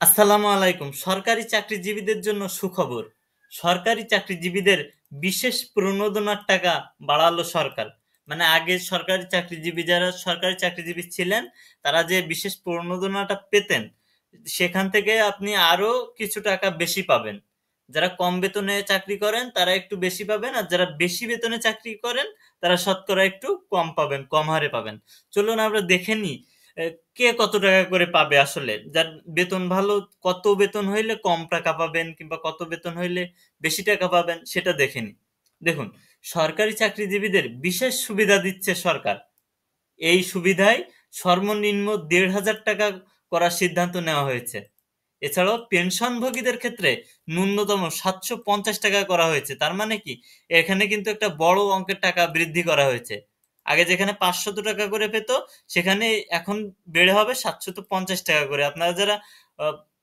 আসসালামু আলাইকুম। সরকারি চাকরিজীবীদের জন্য সুখবর। সরকারি চাকরিজীবীদের বিশেষ প্রণোদনার টাকা বাড়ালো সরকার। মানে আগে যারা সরকারি চাকরিজীবী ছিলেন, তারা যে বিশেষ প্রণোদনাটা পেতেন, সেখান থেকে আপনি আরো কিছু টাকা বেশি পাবেন। যারা কম বেতনে চাকরি করেন তারা একটু বেশি পাবেন, আর যারা বেশি বেতনে চাকরি করেন তারা শতকরা একটু কম পাবেন, কম হারে পাবেন। চলুন আমরা দেখে নিই কে কত টাকা করে পাবে। আসলে যার বেতন ভালো, কত বেতন হইলে কম টাকা পাবেন কিংবা কত বেতন হইলে বেশি টাকা পাবেন সেটা দেখে নিন। দেখুন, সরকারি চাকরিজীবীদের বিশেষ সুবিধা দিচ্ছে সরকার। এই সুবিধায় সর্বনিম্ন ১,৫০০ টাকা করার সিদ্ধান্ত নেওয়া হয়েছে। এছাড়াও পেনশনভোগীদের ক্ষেত্রে ন্যূনতম ৭৫০ টাকা করা হয়েছে। তার মানে কি, এখানে কিন্তু একটা বড় অঙ্কের টাকা বৃদ্ধি করা হয়েছে। আগে যেখানে ৫০০ টাকা করে পেত, সেখানে এখন বেড়ে হবে ৭৫০ টাকা করে। আপনারা যারা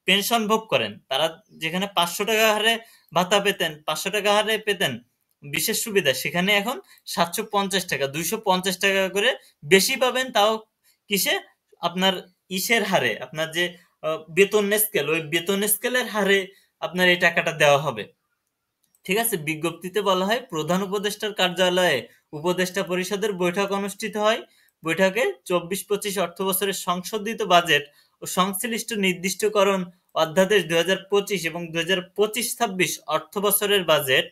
পেনশন ভোগ করেন, তারা যেখানে ৫০০ টাকা হারে ভাতা পেতেন, ৫০০ টাকা হারে পেতেন বিশেষ সুবিধা, সেখানে এখন ৭৫০ টাকা, ২৫০ টাকা করে বেশি পাবেন। তাও কিসে? আপনার ইসের হারে, আপনার যে বেতন স্কেল, ওই বেতন স্কেলের হারে আপনার এই টাকাটা দেওয়া হবে। ঠিক আছে। বিজ্ঞপ্তিতে বলা হয়, প্রধান উপদেষ্টার কার্যালয়ে উপদেষ্টা পরিষদের বৈঠক অনুষ্ঠিত হয়। বৈঠকে ২৪-২৫ অর্থবছরের সংশোধিত বাজেট ও সংশ্লিষ্ট নির্দিষ্টকরণ অধ্যাদেশ ২০২৫ এবং ২০২৫-২৬ অর্থবছরের বাজেট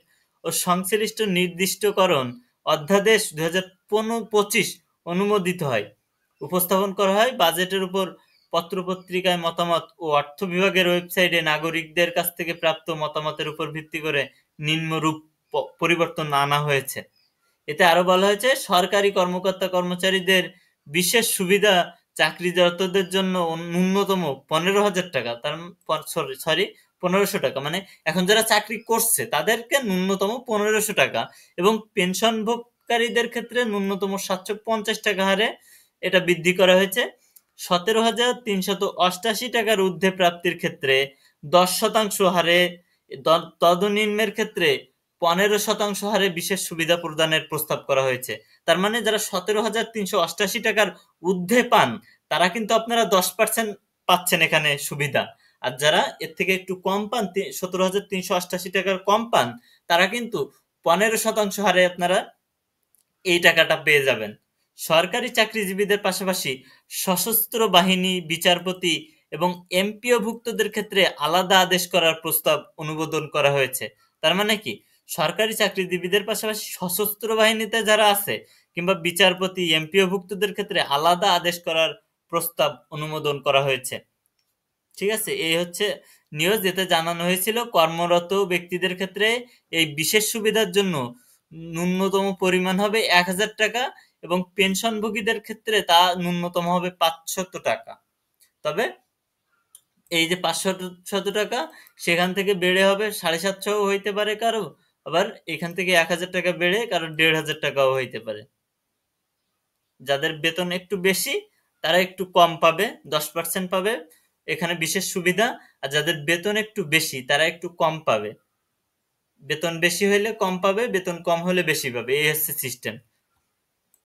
ও সংশ্লিষ্ট নির্দিষ্টকরণ অধ্যাদেশ ২০২৫ অনুমোদিত হয়। উপস্থাপন করা হয় বাজেটের উপর পত্রপত্রিকায় মতামত ও অর্থ বিভাগের ওয়েবসাইটে নাগরিকদের কাছ থেকে প্রাপ্ত মতামতের উপর ভিত্তি করে নিম্নরূপ পরিবর্তন আনা হয়েছে। এতে আরো বলা হয়েছে, সরকারি কর্মকর্তা কর্মচারীদের বিশেষ সুবিধা চাকরিরতদের জন্য ন্যূনতম ১৫,০০০ টাকা, তার সরি ১৫০০ টাকা, মানে এখন যারা চাকরি করছে তাদেরকে ন্যূনতম ১৫০০ টাকা, এবং পেনশন ভোগকারীদের ক্ষেত্রে ন্যূনতম ৭৫০ টাকা হারে এটা বৃদ্ধি করা হয়েছে। ১৭,৩৮৮ টাকার ঊর্ধ্বে প্রাপ্তির ক্ষেত্রে ১০% হারে, তদনিম্নের ক্ষেত্রে ১৫% হারে বিশেষ সুবিধা প্রদানের প্রস্তাব করা হয়েছে। তার মানে যারা ১৭,৩৮৮ টাকার ঊর্ধ্বে পান, তারা কিন্তু আপনারা ১০% পাচ্ছেন এখানে সুবিধা। আর যারা এর থেকে একটু কম পান, ১৭,৩৮৮ টাকার কম পান, তারা কিন্তু ১৫% হারে আপনারা এই টাকাটা পেয়ে যাবেন। সরকারি চাকরিজীবীদের পাশাপাশি সশস্ত্র বাহিনী, বিচারপতি এবং এমপিওভুক্তদের ক্ষেত্রে আলাদা আদেশ করার প্রস্তাব অনুমোদন করা হয়েছে। তার মানে কি, সরকারি চাকরিজীবীদের পাশাপাশি সশস্ত্র বাহিনীতে যারা আছে কিংবা বিচারপতি, এমপিওভুক্তদের ক্ষেত্রে আলাদা আদেশ করার প্রস্তাব অনুমোদন করা হয়েছে। ঠিক আছে। এই হচ্ছে নিউজ। এতে জানানো হয়েছিল, কর্মরত ব্যক্তিদের ক্ষেত্রে এই বিশেষ সুবিধার জন্য ন্যূনতম পরিমাণ হবে ১,০০০ টাকা, এবং পেনশনভোগীদের ক্ষেত্রে তা ন্যূনতম হবে ৫০০ টাকা। তবে এই যে ৫০০ টাকা, সেখান থেকে বেড়ে হবে ৭৫০ হইতে পারে কারো, আবার এখান থেকে ১,০০০ টাকা বেড়ে কারো ১,৫০০ টাকাও হইতে পারে। যাদের বেতন একটু বেশি তারা একটু কম পাবে, ১০% পাবে এখানে বিশেষ সুবিধা। আর যাদের বেতন একটু বেশি তারা একটু কম পাবে। বেতন বেশি হইলে কম পাবে, বেতন কম হলে বেশি পাবে, এই হচ্ছে সিস্টেম।